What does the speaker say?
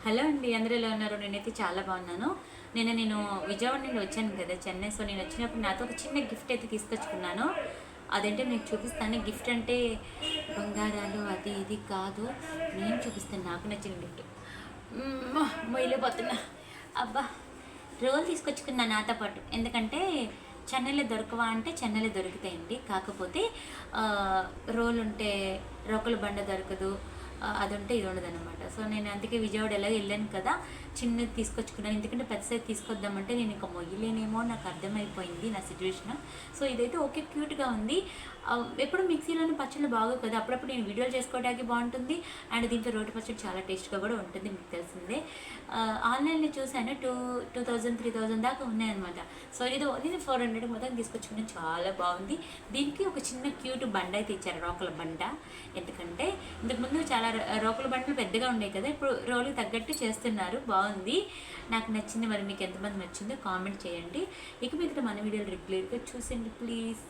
Hello అండి, అందరూ ఎలా ఉన్నారు? నేనైతే చాలా బాగున్నాను. నేను విజయవాడ నుండి వచ్చాను కదా, చెన్నై. సో నేను వచ్చినప్పుడు నాతో ఒక చిన్న గిఫ్ట్ అయితే తీసుకొచ్చుకున్నాను. అదేంటో మీకు చూపిస్తాను. గిఫ్ట్ అంటే బంగారాలు అది ఇది కాదు, నేను చూపిస్తాను నాకు నచ్చిన గిఫ్ట్. మొయ్యలేకపోతున్నా. అబ్బా, రోల్ తీసుకొచ్చుకున్నా నాతో పాటు. ఎందుకంటే చెన్నైలో దొరకవా అంటే చెన్నైలో దొరుకుతాయండి. కాకపోతే ఆ, రోల్ ఉంటే రోకల బండ దొరకదు. అది ఉంటే ఇది ఉండదన్నమాట. సో నేను అందుకే విజయవాడ ఎలాగో వెళ్ళాను కదా, చిన్నది తీసుకొచ్చుకున్నాను. ఎందుకంటే పెద్ద సైజ్ తీసుకొద్దామంటే నేను ఇంకా మొయ్యలేనేమో నాకు అర్థమైపోయింది నా సిచ్యువేషన్. సో ఇదైతే ఓకే, క్యూట్గా ఉంది. ఎప్పుడు మిక్సీలోని పచ్చళ్ళు బాగోవు కదా, అప్పుడప్పుడు నేను వీడియోలు చేసుకోవడానికి బాగుంటుంది. అండ్ దీంట్లో రోటి పచ్చడి చాలా టేస్ట్గా కూడా ఉంటుంది, మీకు తెలిసిందే. ఆన్లైన్లో చూసాను, 2000 3000 దాకా ఉన్నాయన్నమాట. సో ఇది 400 మొత్తం తీసుకొచ్చుకున్నాను. చాలా బాగుంది. దీనికి ఒక చిన్న క్యూట్ బండ అయితే ఇచ్చారు, రోకల బండ. ఎందుకంటే ఇంతకుముందు చాలా రోకల బండలు పెద్దగా ఉన్నాయి కదా, ఇప్పుడు రోలుకి తగ్గట్టు చేస్తున్నారు. బాగుంది, నాకు నచ్చింది. మరి మీకు ఎంతమంది నచ్చిందో కామెంట్ చేయండి. ఇక మిగతా మన వీడియోలు రెగ్యులర్గా చూసండి ప్లీజ్.